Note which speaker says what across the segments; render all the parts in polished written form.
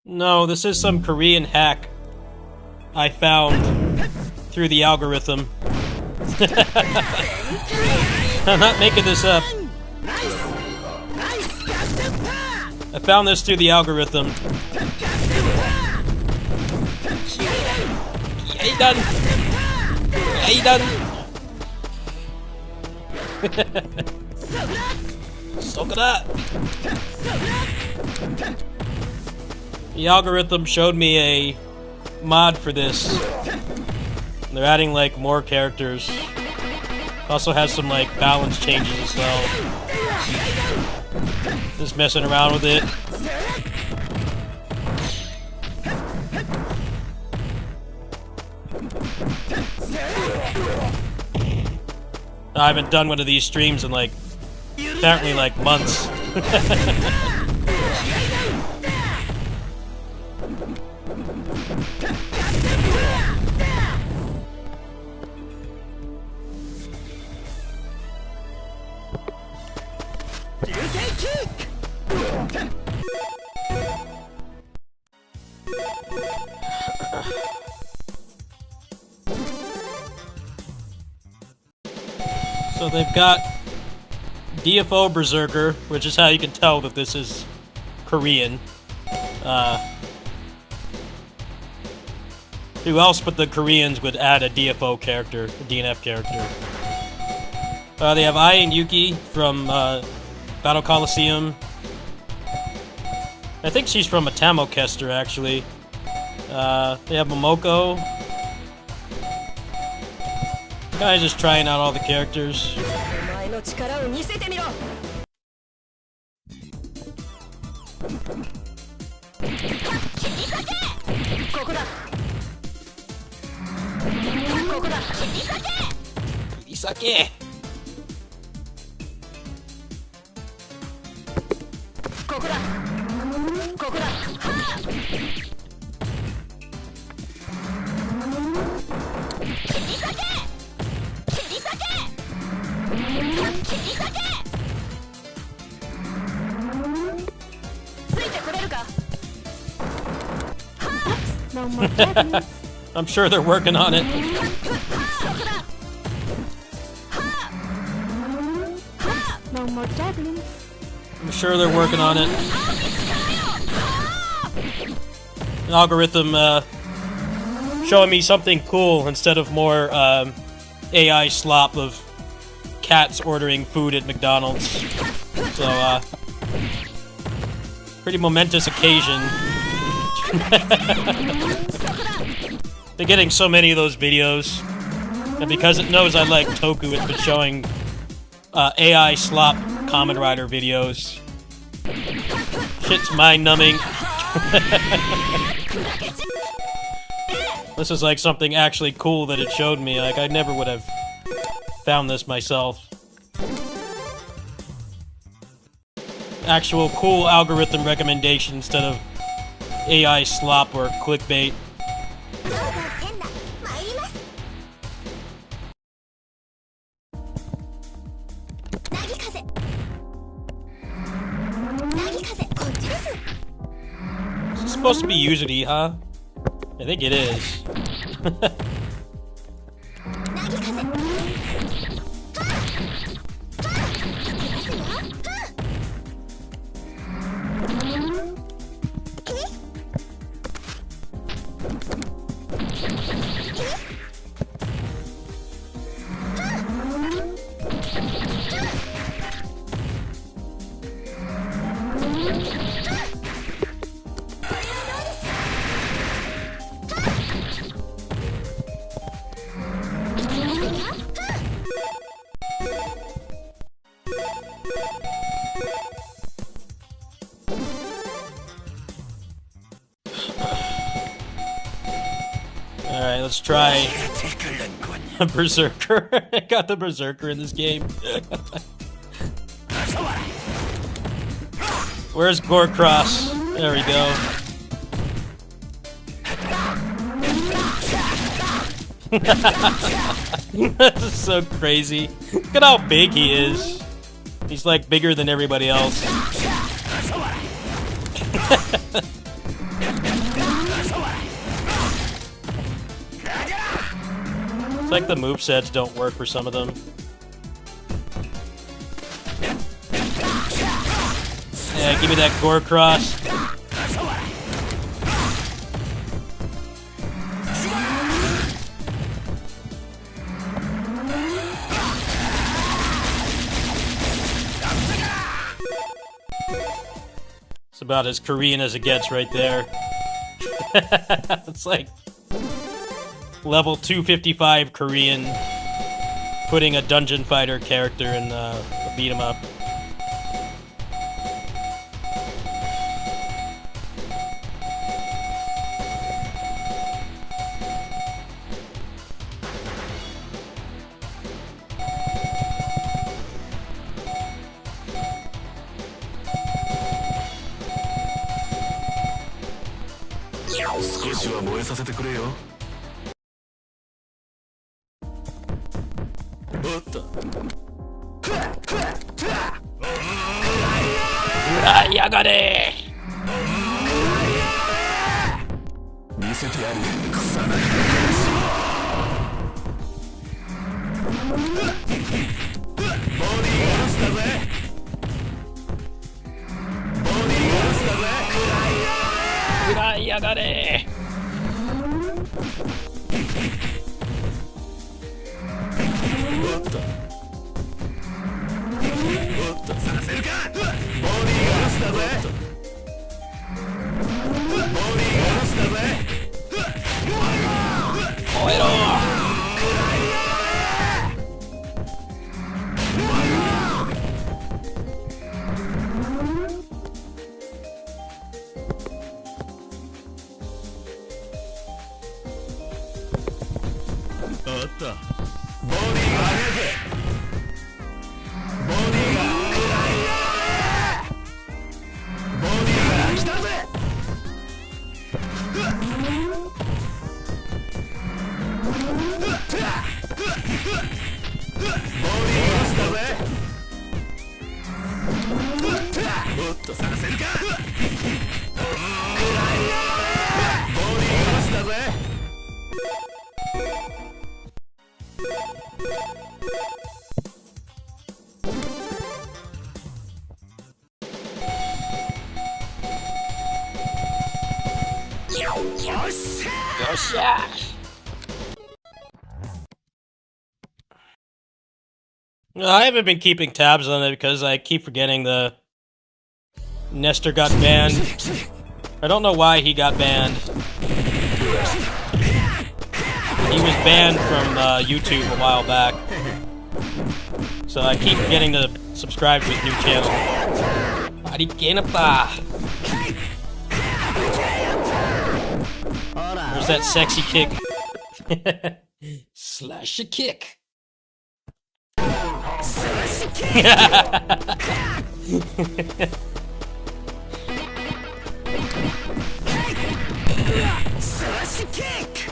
Speaker 1: No, this is some Korean hack I found through the algorithm. I'm not making this up. I found this through the algorithm. Hey, done. Hey, done. So good at. The algorithm showed me a mod for this. They're adding like more characters. Also has some like balance changes as well. Just messing around with it. I haven't done one of these streams in like apparently like months. So they've got DFO Berserker, which is how you can tell that this is Korean. Who else but the Koreans would add a DFO character, a DNF character? They have Ai and Yuki from Battle Coliseum. I think she's from Atamo Kester, actually. They have Momoko. Guys just trying out all the characters. Kittysitting!
Speaker 2: No more javelins.
Speaker 1: I'm sure they're working on it.
Speaker 2: No more javelins.
Speaker 1: I'm sure they're working on it. An algorithm showing me something cool instead of more AI slop of cats ordering food at McDonald's. So, pretty momentous occasion. They're getting so many of those videos. And because it knows I like Toku, it's been showing AI slop Kamen Rider videos. Shit's mind-numbing. This is like something actually cool that it showed me. Like, I never would have found this myself. Actual cool algorithm recommendation instead of AI slop or clickbait. Is this supposed to be Yuzuri, huh? I think it is. Alright, let's try a Berserker. I got the Berserker in this game. Where's Gorecross? There we go. This is so crazy. Look at how big he is. He's like bigger than everybody else. It's like the movesets don't work for some of them. Yeah, give me that Gorecross. It's about as Korean as it gets right there. It's like level 255 Korean putting a dungeon fighter character in a beat 'em up. Yagare! Yagare! I haven't been keeping tabs on it because I keep forgetting the Nestor got banned. I don't know why he got banned. He was banned from YouTube a while back. So I keep forgetting to subscribe to his new channel. There's that sexy kick. Slash a kick.
Speaker 3: Slash a kick. Slash a kick.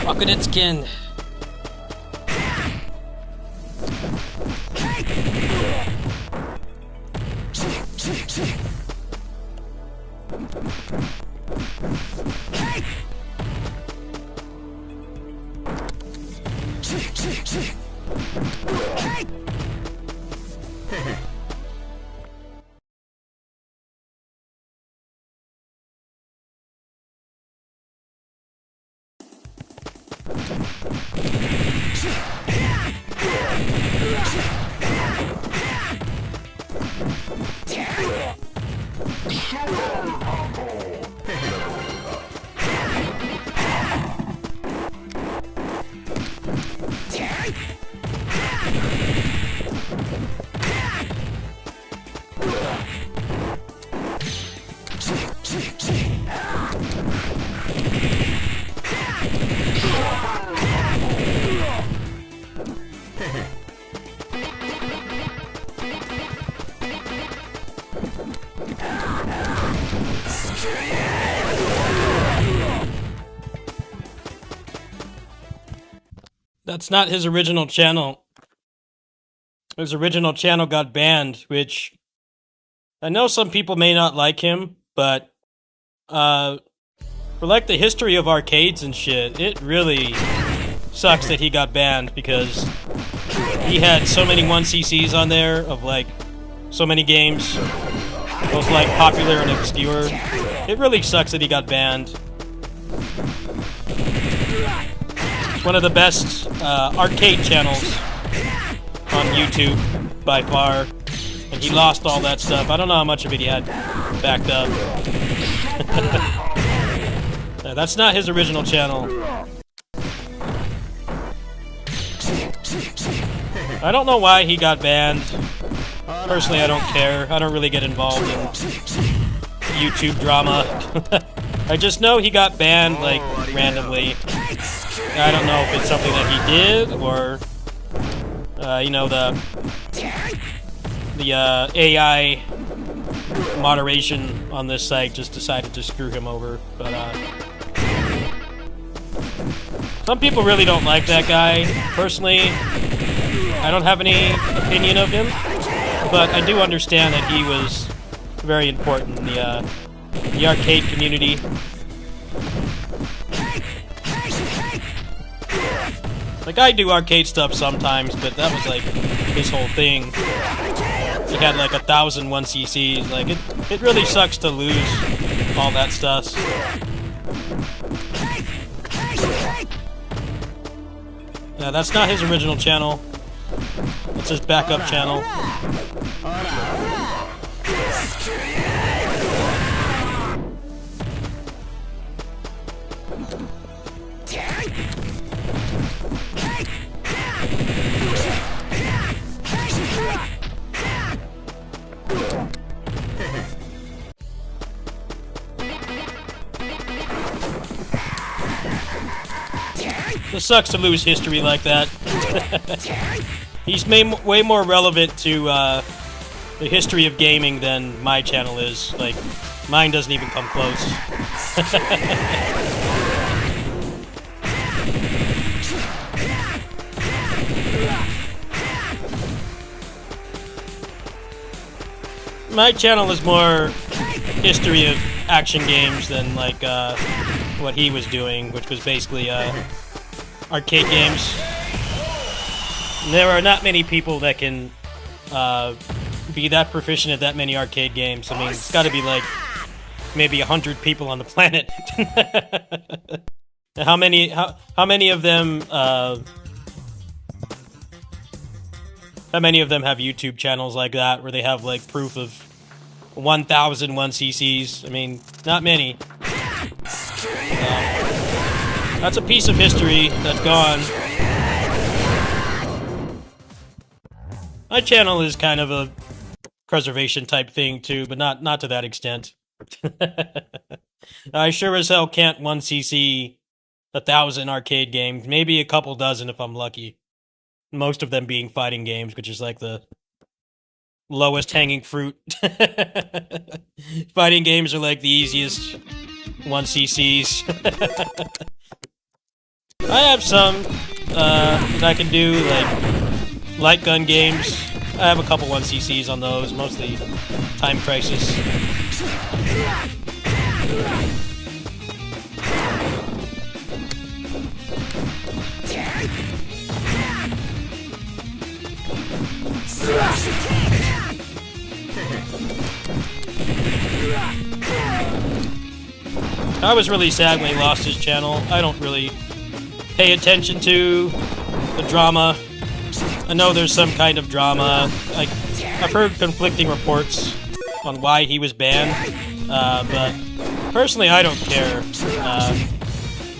Speaker 1: Look at its skin. That's not his original channel. His original channel got banned, which I know some people may not like him, but for like the history of arcades and shit, it really sucks that he got banned because he had so many 1cc's on there of like so many games, both like popular and obscure. It really sucks that he got banned. It's one of the best arcade channels on YouTube by far, and he lost all that stuff. I don't know how much of it he had backed up. Yeah, that's not his original channel. I don't know why he got banned. Personally, I don't care. I don't really get involved in YouTube drama. I just know he got banned, like, randomly. I don't know if it's something that he did, or, you know, the AI moderation on this site just decided to screw him over, but, some people really don't like that guy. Personally, I don't have any opinion of him, but I do understand that he was very important in the arcade community. Like, I do arcade stuff sometimes, but that was like his whole thing. He had like 1,000 1cc's. Like, it really sucks to lose all that stuff. Yeah, that's not his original channel. It's his backup channel. It sucks to lose history like that. He's way more relevant to the history of gaming than my channel is. Like, mine doesn't even come close. My channel is more history of action games than like what he was doing, which was basically arcade games. There are not many people that can be that proficient at that many arcade games. I mean, it's got to be like maybe 100 people on the planet. How many of them? How many of them have YouTube channels like that where they have like proof of 1,001 CCs? I mean, not many. That's a piece of history that's gone. My channel is kind of a preservation type thing too, but not to that extent. I sure as hell can't 1cc 1,000 arcade games, maybe a couple dozen if I'm lucky. Most of them being fighting games, which is like the lowest hanging fruit. Fighting games are like the easiest 1cc's. I have some that I can do, like light gun games. I have a couple 1cc's on those, mostly Time Crisis. I was really sad when he lost his channel. I don't really pay attention to the drama. I know there's some kind of drama. I've heard conflicting reports on why he was banned, but personally I don't care.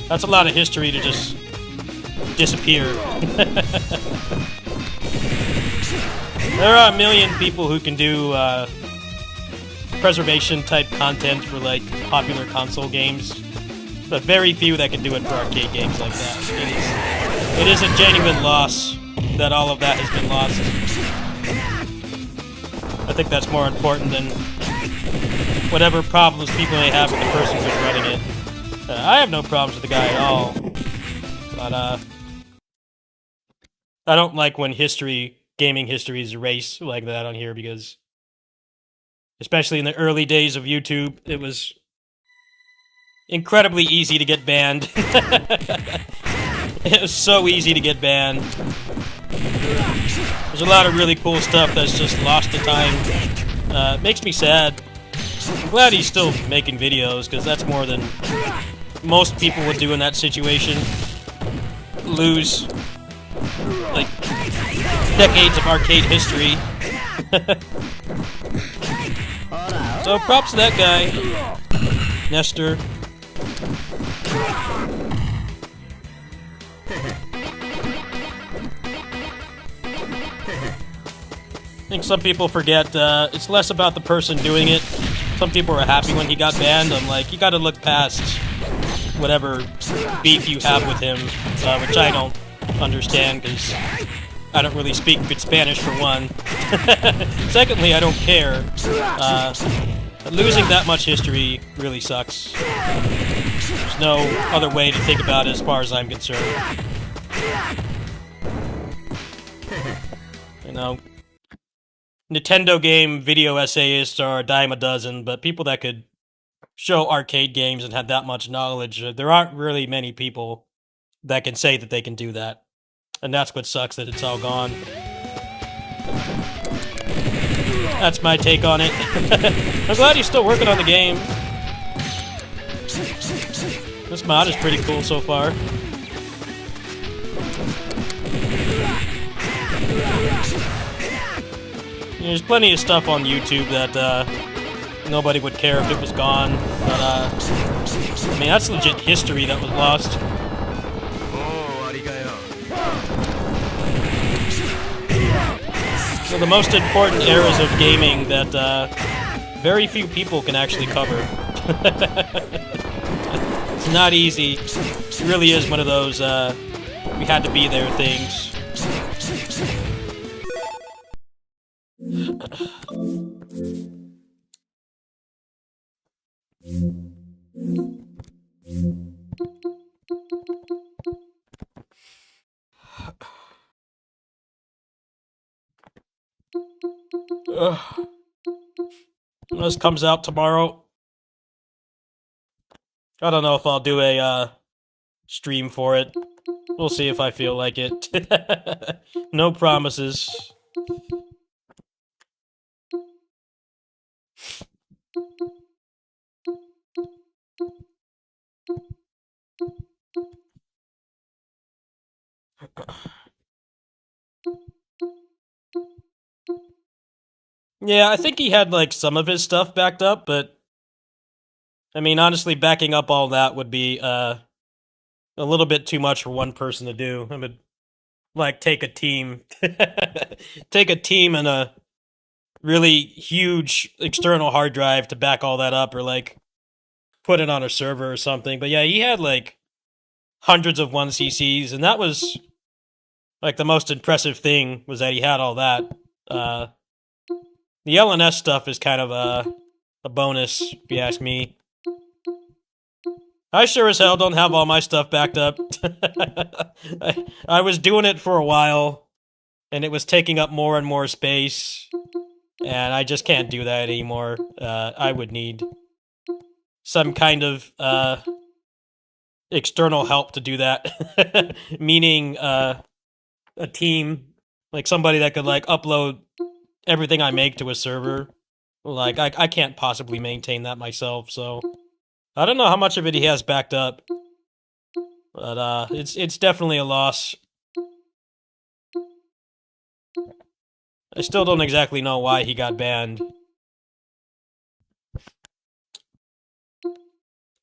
Speaker 1: That's a lot of history to just disappear. There are a million people who can do preservation type content for like popular console games, but very few that can do it for arcade games like that. It is a genuine loss that all of that has been lost. I think that's more important than whatever problems people may have with the person who's running it. I have no problems with the guy at all, but I don't like when gaming history is erased like that on here, because especially in the early days of YouTube, it was incredibly easy to get banned. It was so easy to get banned. There's a lot of really cool stuff that's just lost to time. It makes me sad. I'm glad he's still making videos, because that's more than most people would do in that situation. Lose like decades of arcade history. So props to that guy, Nestor. I think some people forget it's less about the person doing it. Some people are happy when he got banned. I'm like, you gotta look past whatever beef you have with him, which I don't understand, because I don't really speak good Spanish, for one. Secondly, I don't care. Losing that much history really sucks. There's no other way to think about it as far as I'm concerned. You know, Nintendo game video essayists are a dime a dozen, but people that could show arcade games and have that much knowledge, there aren't really many people that can say that they can do that. And that's what sucks, that it's all gone. That's my take on it. I'm glad he's still working on the game. This mod is pretty cool so far. There's plenty of stuff on YouTube that nobody would care if it was gone, but I mean, that's legit history that was lost. So the most important eras of gaming that very few people can actually cover. It's not easy. It really is one of those we had to be there things. This comes out tomorrow. I don't know if I'll do a stream for it. We'll see if I feel like it. No promises. Yeah, I think he had like some of his stuff backed up, but I mean, honestly, backing up all that would be a little bit too much for one person to do. I would like take a team, take a team and a really huge external hard drive to back all that up, or like put it on a server or something. But yeah, he had like hundreds of 1CCs, and that was like the most impressive thing was that he had all that. Uh, the LNS stuff is kind of a bonus, if you ask me. I sure as hell don't have all my stuff backed up. I was doing it for a while, and it was taking up more and more space, and I just can't do that anymore. I would need some kind of external help to do that, meaning a team, like somebody that could like upload everything I make to a server. Like I can't possibly maintain that myself, so I don't know how much of it he has backed up, but it's definitely a loss. I still don't exactly know why he got banned.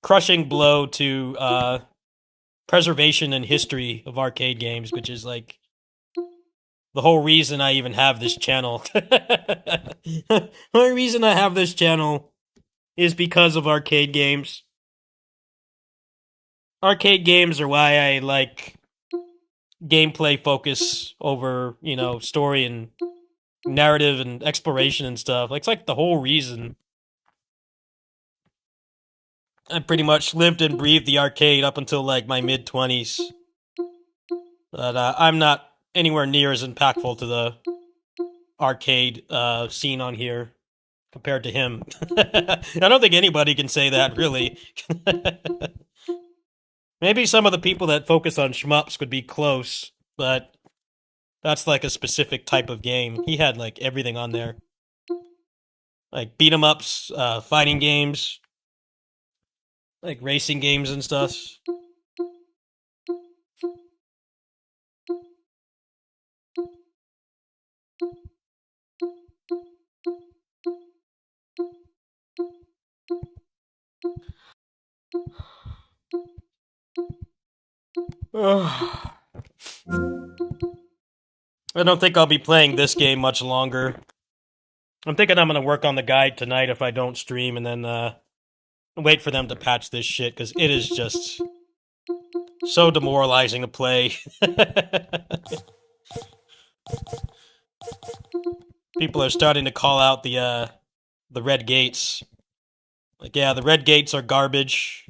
Speaker 1: Crushing blow to preservation and history of arcade games, which is like the whole reason I even have this channel. The only reason I have this channel is because of arcade games. Arcade games are why I like gameplay focus over, you know, story and narrative and exploration and stuff. Like, it's like the whole reason. I pretty much lived and breathed the arcade up until like my mid-20s. But I'm not anywhere near as impactful to the arcade scene on here compared to him. I don't think anybody can say that, really. Maybe some of the people that focus on shmups would be close, but that's like a specific type of game. He had like everything on there. Like beat 'em ups, fighting games, like racing games and stuff. I don't think I'll be playing this game much longer. I'm thinking I'm gonna work on the guide tonight if I don't stream, and then wait for them to patch this shit, because it is just so demoralizing to play. People are starting to call out the red gates. Like, yeah, the red gates are garbage.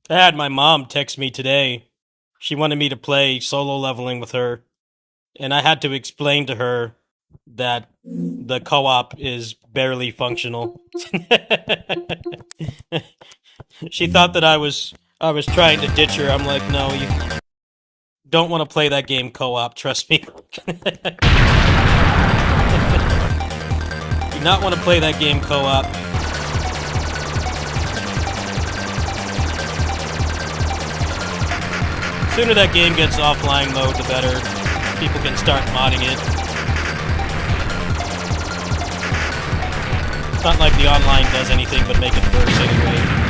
Speaker 1: I had my mom text me today. She wanted me to play solo leveling with her, and I had to explain to her that the co-op is barely functional. She thought that I was I was trying to ditch her. I'm like, no, you don't want to play that game co-op, trust me. You do not want to play that game co-op. The sooner that game gets offline mode, the better. People can start modding it. It's not like the online does anything but make it worse anyway.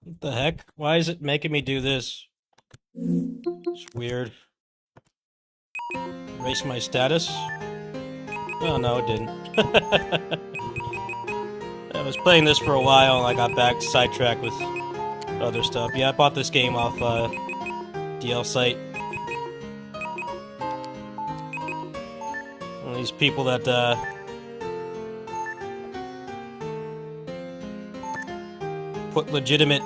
Speaker 1: What the heck? Why is it making me do this? It's weird. Erase my status? Oh no, it didn't. I was playing this for a while and I got back sidetracked with other stuff. Yeah, I bought this game off DL site. One of these people that put legitimate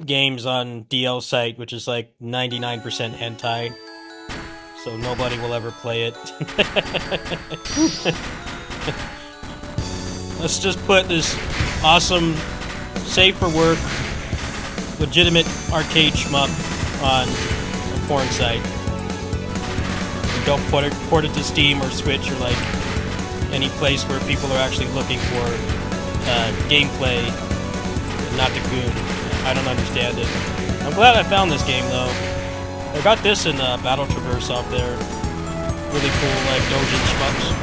Speaker 1: games on DL site, which is like 99% hentai. So nobody will ever play it. Let's just put this awesome, safe for work, legitimate arcade shmup on a porn site. don't port it to Steam or Switch or like any place where people are actually looking for gameplay and not the goon. I don't understand it. I'm glad I found this game though. I got this in Battle Traverse off there. Really cool, like Dojin shmups.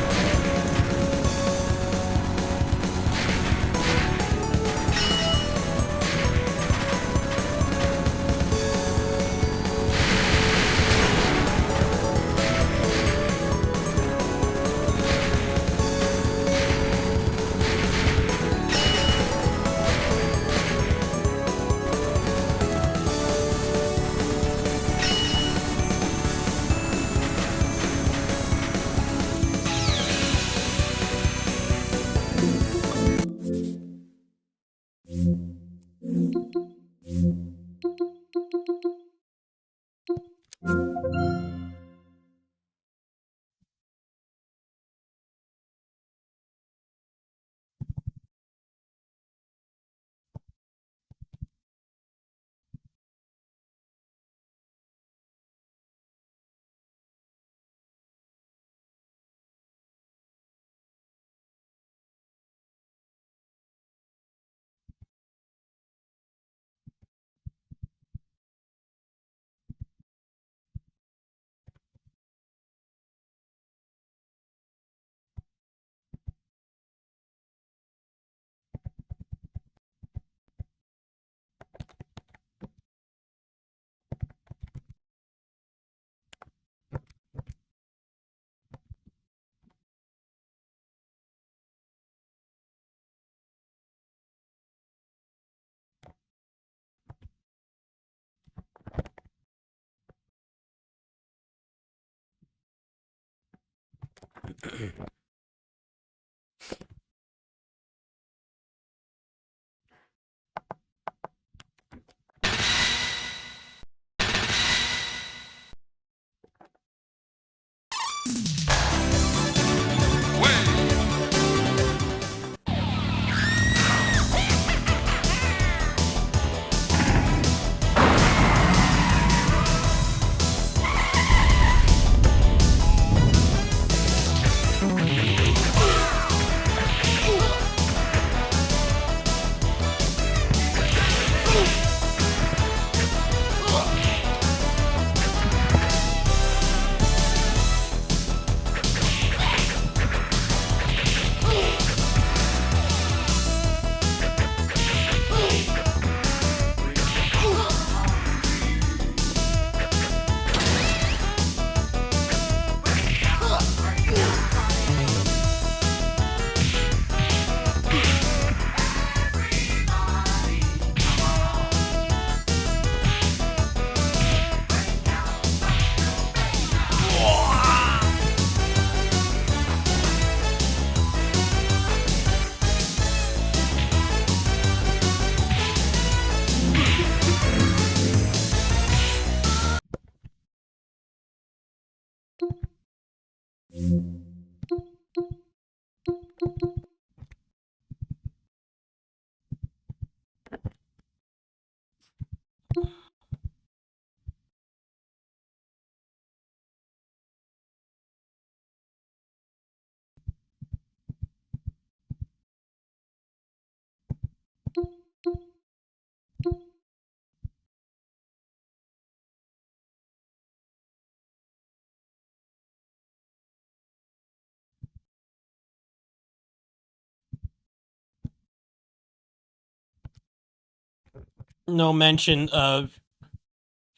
Speaker 1: No mention of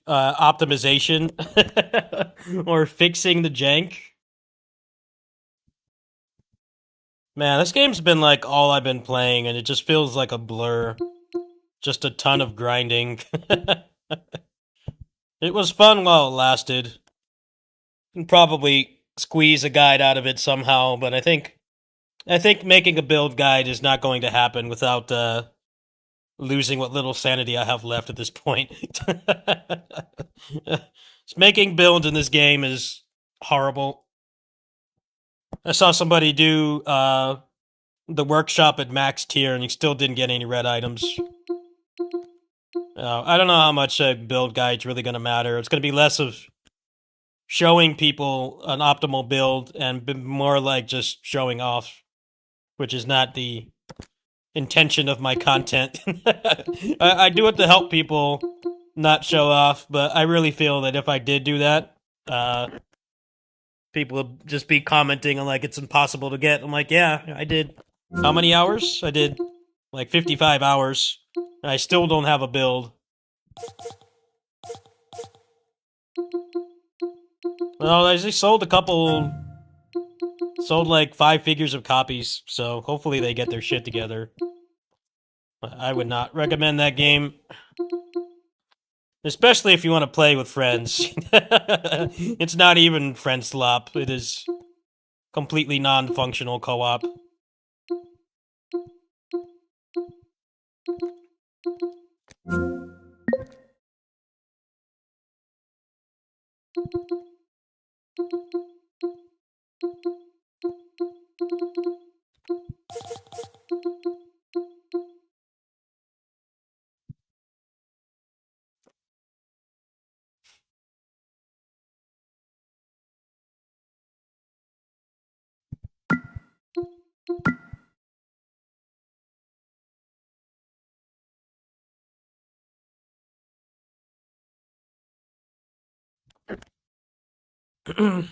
Speaker 1: optimization or fixing the jank. Man, this game's been like all I've been playing, and it just feels like a blur. Just a ton of grinding. It was fun while it lasted. Can probably squeeze a guide out of it somehow, but I think making a build guide is not going to happen without losing what little sanity I have left at this point. Making builds in this game is horrible. I saw somebody do the workshop at max tier, and he still didn't get any red items. I don't know how much a build guide's really going to matter. It's going to be less of showing people an optimal build and more like just showing off, which is not the intention of my content. I do it to help people, not show off, but I really feel that if I did do that, people would just be commenting on like it's impossible to get. I'm like, yeah, I did. How many hours? I did like 55 hours, and I still don't have a build. Well, I just sold like 5 figures of copies, so hopefully they get their shit together. I would not recommend that game. Especially if you want to play with friends. It's not even friend slop. It is completely non-functional co-op.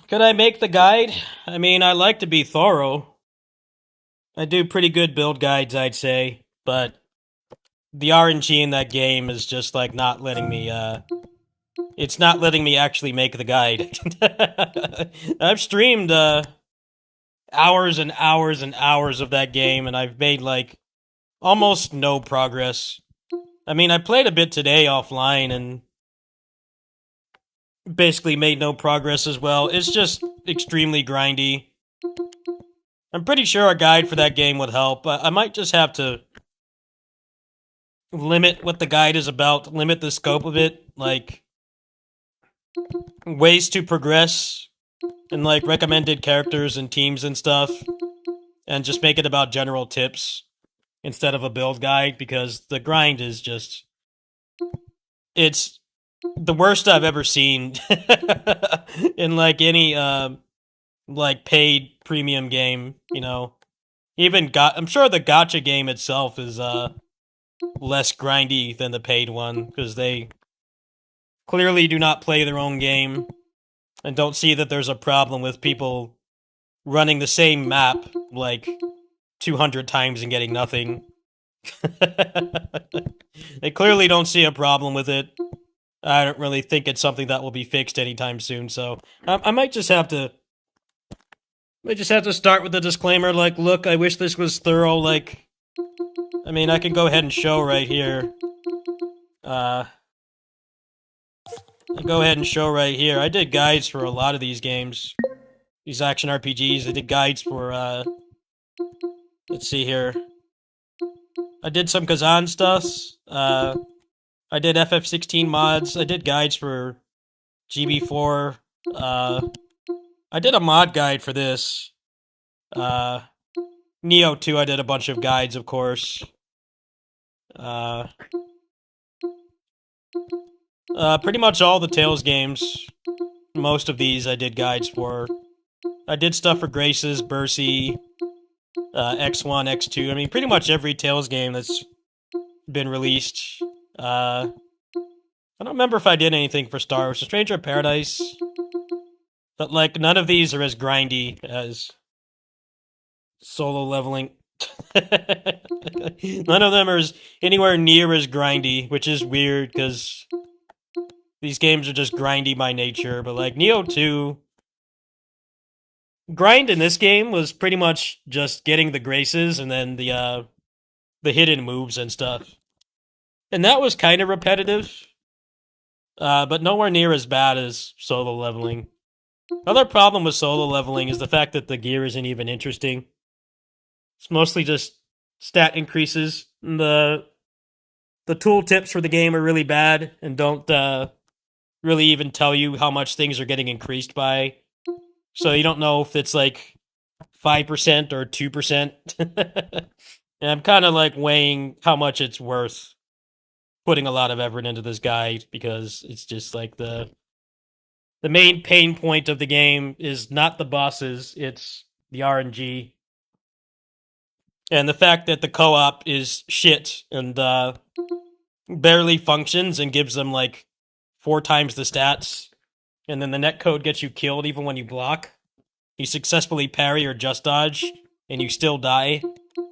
Speaker 1: Could I make the guide? I mean, I like to be thorough. I do pretty good build guides, I'd say, but the RNG in that game is just like not letting me it's not letting me actually make the guide. I've streamed hours and hours and hours of that game, and I've made like almost no progress. I mean, I played a bit today offline and basically made no progress as well. It's just extremely grindy. I'm pretty sure a guide for that game would help. I might just have to limit what the guide is about, limit the scope of it, like ways to progress and like recommended characters and teams and stuff, and just make it about general tips instead of a build guide, because the grind is just, it's the worst I've ever seen in like any like paid premium game, you know. Even I'm sure the gacha game itself is less grindy than the paid one, because they clearly do not play their own game and don't see that there's a problem with people running the same map like 200 times and getting nothing. They clearly don't see a problem with it. I don't really think it's something that will be fixed anytime soon, so I might just have to start with the disclaimer, like, look, I wish this was thorough, like, I mean, I can go ahead and show right here. I did guides for a lot of these games. These action RPGs, I did guides for, let's see here. I did some Kazan stuff. I did FF16 mods. I did guides for GB4. I did a mod guide for this. Neo 2, I did a bunch of guides, of course. Pretty much all the Tales games. Most of these I did guides for. I did stuff for Graces, Bercy, X1, X2. I mean, pretty much every Tales game that's been released. I don't remember if I did anything for Star Wars. Stranger of Paradise. But, like, none of these are as grindy as Solo Leveling. None of them are anywhere near as grindy, which is weird, because these games are just grindy by nature. But, like, Neo 2... grind in this game was pretty much just getting the Graces and then the hidden moves and stuff. And that was kind of repetitive, but nowhere near as bad as Solo Leveling. Another problem with Solo Leveling is the fact that the gear isn't even interesting. It's mostly just stat increases. The tool tips for the game are really bad and don't really even tell you how much things are getting increased by. So you don't know if it's like 5% or 2%. And I'm kind of like weighing how much it's worth putting a lot of effort into this guide, because it's just like the the main pain point of the game is not the bosses, it's the RNG. And the fact that the co-op is shit and barely functions and gives them like 4 times the stats, and then the netcode gets you killed even when you block. You successfully parry or just dodge, and you still die,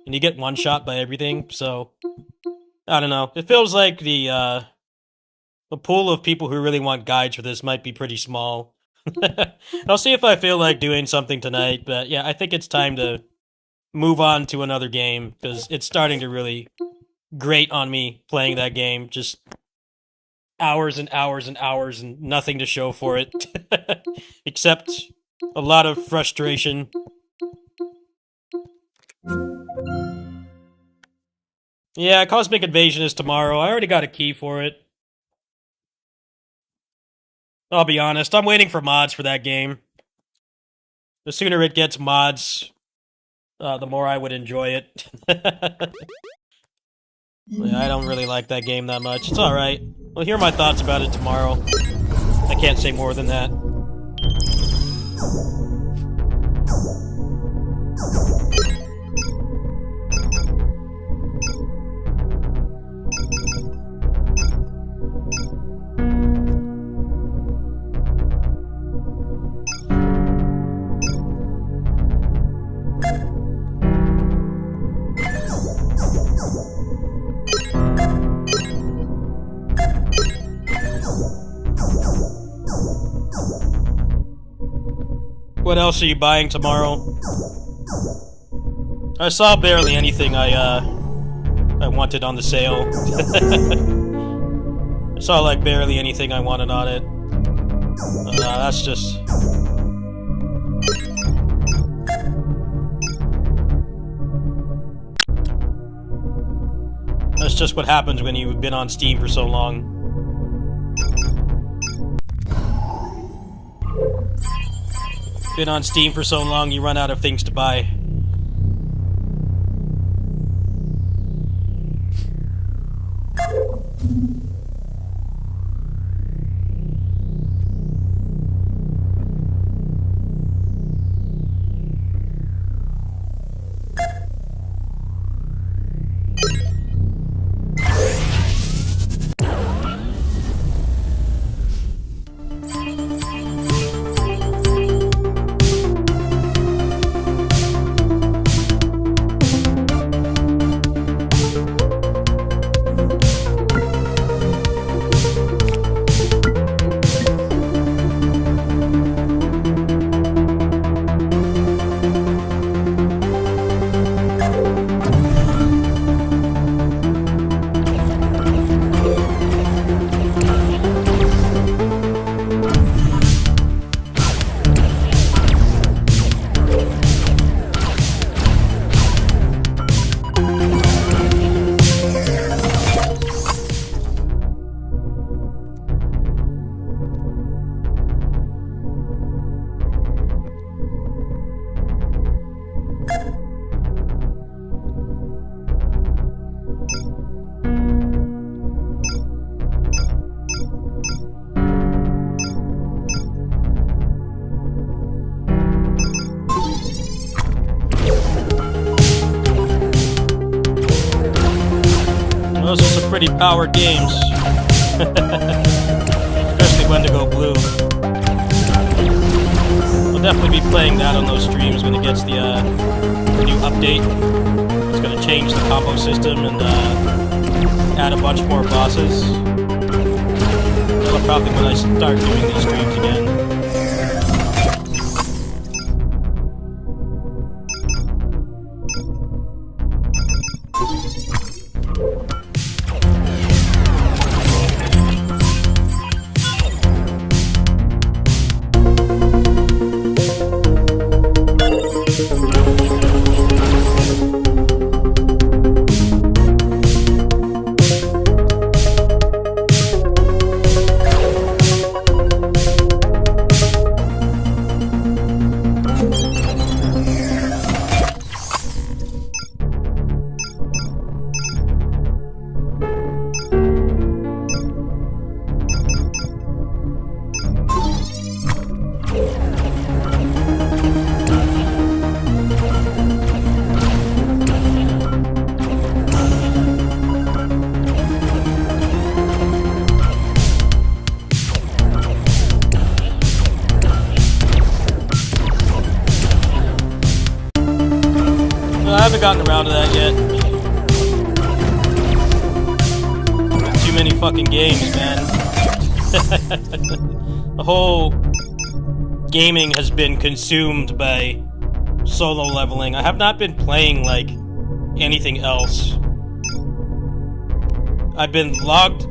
Speaker 1: and you get one shot by everything. So I don't know. It feels like the pool of people who really want guides for this might be pretty small. I'll see if I feel like doing something tonight, but yeah, I think it's time to move on to another game because it's starting to really grate on me playing that game. Just hours and hours and hours and nothing to show for it except a lot of frustration. Yeah, Cosmic Invasion is tomorrow. I already got a key for it. I'll be honest, I'm waiting for mods for that game. The sooner it gets mods, the more I would enjoy it. Yeah, I don't really like that game that much. It's alright. Well, hear my thoughts about it tomorrow. I can't say more than that. What else are you buying tomorrow? I saw barely anything I wanted on the sale. I saw like barely anything I wanted on it. That's just... That's just what happens when you've been on Steam for so long. Been on Steam for so long, you run out of things to buy. Those are some pretty powered games. Especially Wendigo Blue. I'll definitely be playing that on those streams when it gets the new update. It's going to change the combo system and add a bunch more bosses. That'll probably when I start doing these streams again. I haven't gotten around to that yet. Too many fucking games, man. The whole gaming has been consumed by solo leveling. I have not been playing, like, anything else. I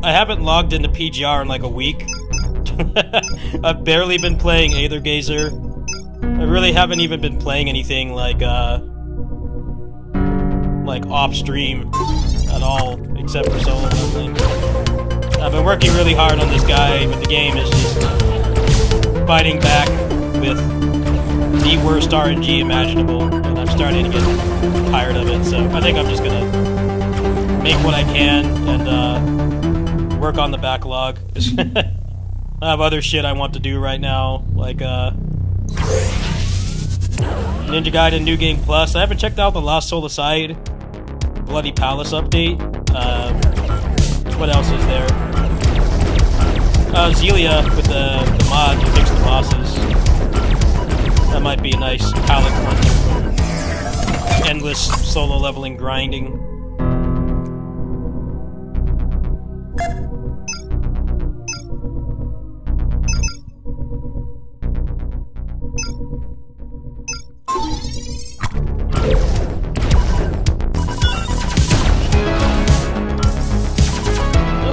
Speaker 1: haven't logged into PGR in like a week. I've barely been playing Aether Gazer. I really haven't even been playing anything like off stream at all, except for solo leveling. I've been working really hard on this guy, but the game is just fighting back with the worst RNG imaginable, and I'm starting to get tired of it, so I think I'm just gonna make what I can and work on the backlog. I have other shit I want to do right now, like Ninja Gaiden New Game Plus. I haven't checked out the Lost Soul Aside Bloody Palace update. What else is there? Zelia with the mod to fix the bosses. That might be a nice palate cleanser from endless solo leveling grinding.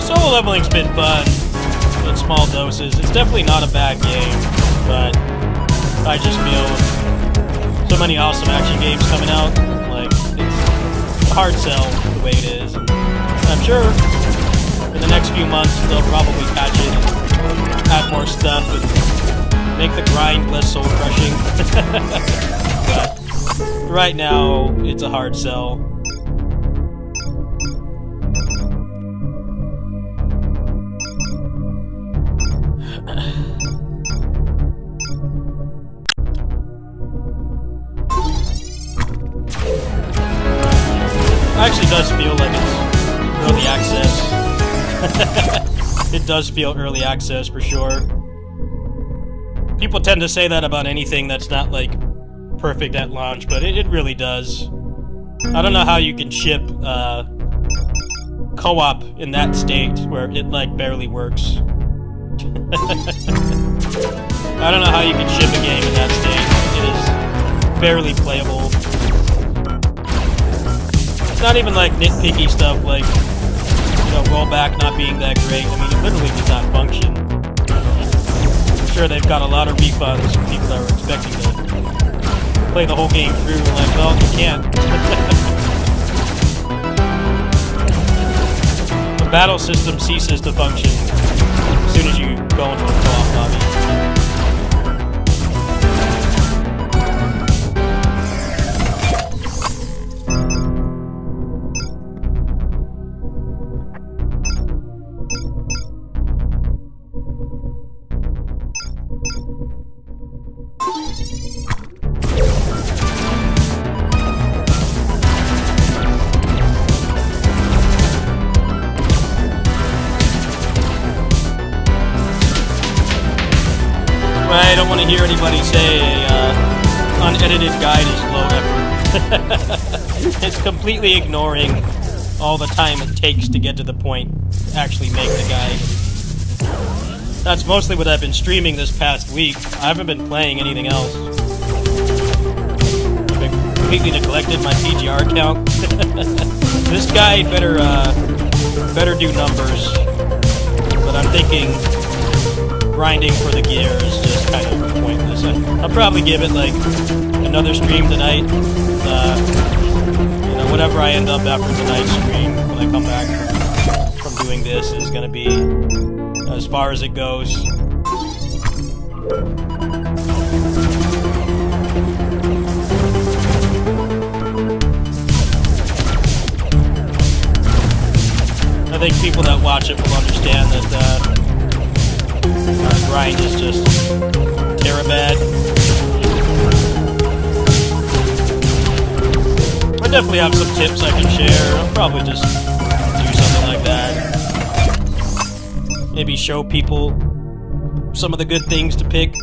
Speaker 1: Solo leveling's been fun in small doses. It's definitely not a bad game, but I just feel so many awesome action games coming out. Like, it's a hard sell the way it is. And I'm sure in the next few months they'll probably patch it and add more stuff and make the grind less soul crushing. But right now, it's a hard sell. Actually does feel like it's early access. It does feel early access for sure. People tend to say that about anything that's not like perfect at launch, but it really does. I don't know how you can ship co-op in that state where it like barely works. I don't know how you can ship a game in that state. It is barely playable. It's not even like nitpicky stuff like, you know, rollback not being that great. I mean, it literally does not function. I'm sure they've got a lot of refunds from people that were expecting to play the whole game through. Like, well, you can't. The battle system ceases to function as soon as you go into a co-op lobby. I don't want to hear anybody say unedited guide is low effort. It's completely ignoring all the time it takes to get to the point to actually make the guide. That's mostly what I've been streaming this past week. I haven't been playing anything else. I've been completely neglected my PGR account. This guide better do numbers. But I'm thinking grinding for the gear is just kind of pointless. I'll probably give it like another stream tonight. You know, whatever I end up after tonight's stream when I come back from doing this is gonna be as far as it goes. I think people that watch it will understand that grind is just terabad. I definitely have some tips I can share. I'll probably just do something like that. Maybe show people some of the good things to pick.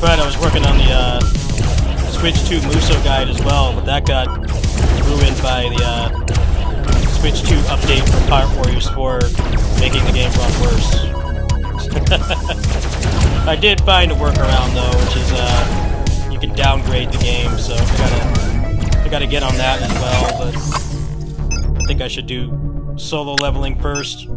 Speaker 1: Right, I was working on the Switch 2 Muso guide as well, but that got ruined by the Switch 2 update for Pirate Warriors 4, making the game run worse. I did find a workaround though, which is you can downgrade the game, so I gotta get on that as well. But I think I should do solo leveling first.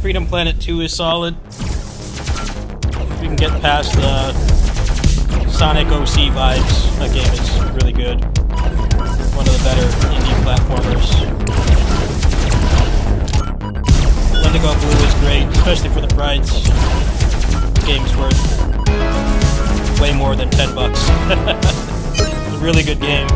Speaker 1: Freedom Planet 2 is solid. We can get past the Sonic OC vibes. That game is really good. One of the better indie platformers. Indigo Blue is great, especially for the price. The game's worth way more than $10. It's a really good game.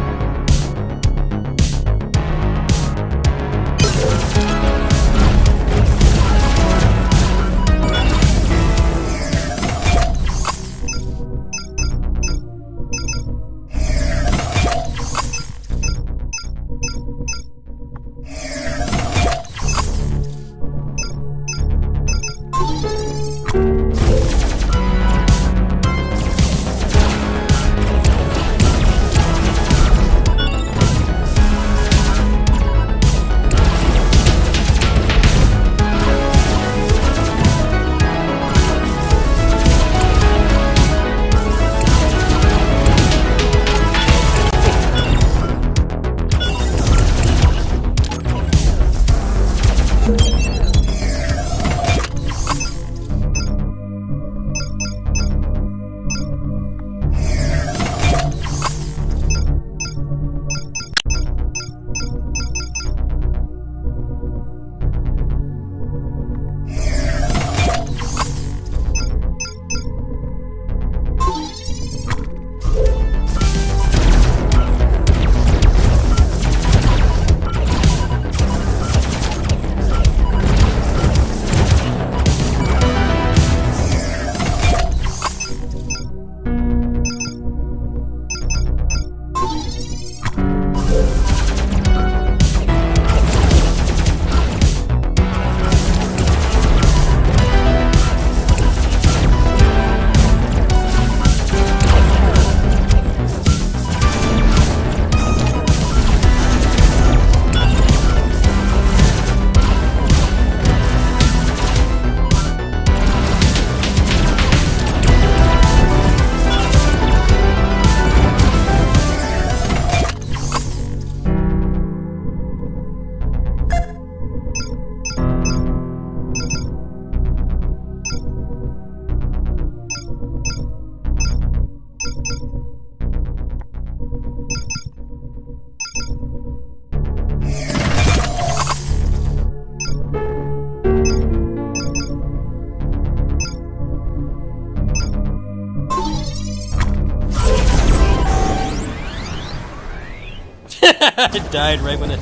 Speaker 1: It died right when it...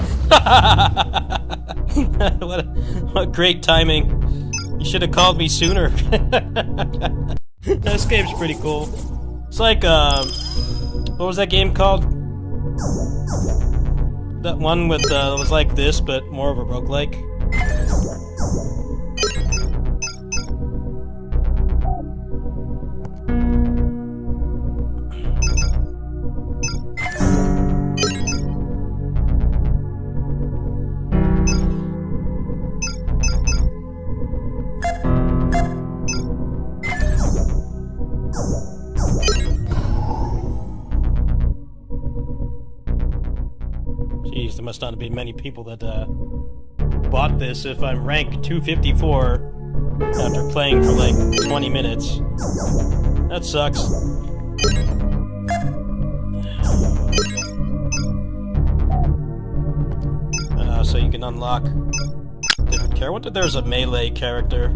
Speaker 1: what great timing. You should have called me sooner. This game's pretty cool. It's like, what was that game called? That one with, was like this, but more of a roguelike. Jeez, there must not be many people that bought this if I'm rank 254 after playing for like 20 minutes. That sucks. So you can unlock different characters. I wonder if there's a melee character.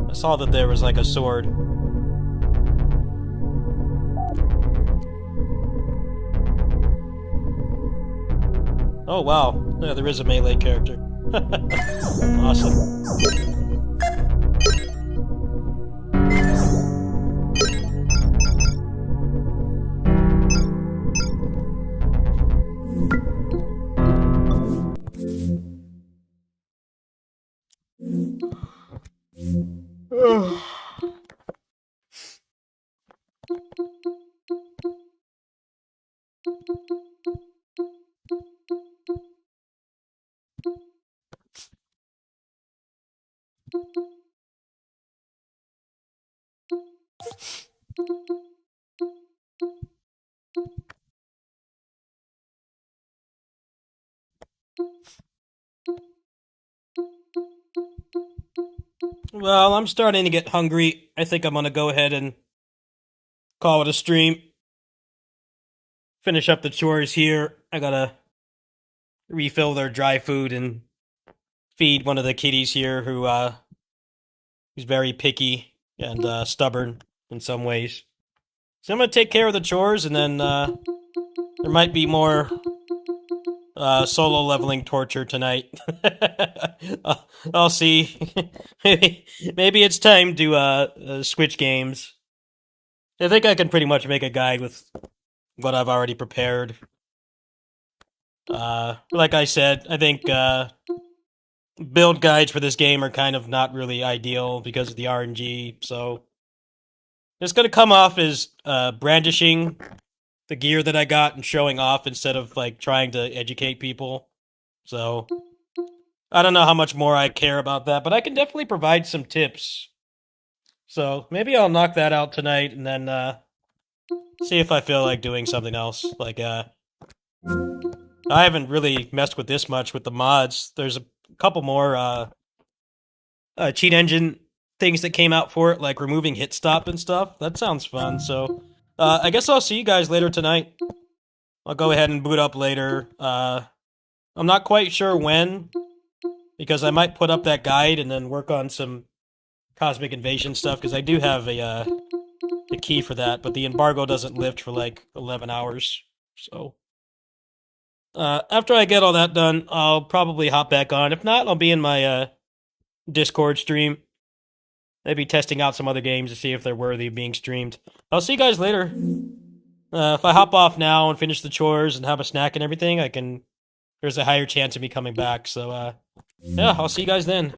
Speaker 1: I saw that there was like a sword. Oh wow, yeah, there is a melee character. Awesome. Well, I'm starting to get hungry. I think I'm gonna go ahead and call it a stream. Finish up the chores here. I gotta refill their dry food and feed one of the kitties here who's very picky and stubborn in some ways. So I'm gonna take care of the chores, and then there might be more solo leveling torture tonight. I'll see. Maybe it's time to switch games. I think I can pretty much make a guide with what I've already prepared. Like I said, I think build guides for this game are kind of not really ideal because of the RNG, so it's gonna come off as brandishing the gear that I got and showing off instead of like trying to educate people. So I don't know how much more I care about that, but I can definitely provide some tips. So maybe I'll knock that out tonight and then see if I feel like doing something else. Like I haven't really messed with this much with the mods. There's a couple more cheat engine things that came out for it, like removing hit stop and stuff. That sounds fun. So I guess I'll see you guys later tonight. I'll go ahead and boot up later. I'm not quite sure when, because I might put up that guide and then work on some Cosmic Invasion stuff, because I do have a key for that, but the embargo doesn't lift for like 11 hours. So after I get all that done, I'll probably hop back on. If not, I'll be in my Discord stream. Maybe testing out some other games to see if they're worthy of being streamed. I'll see you guys later. If I hop off now and finish the chores and have a snack and everything, there's a higher chance of me coming back. So, yeah, I'll see you guys then.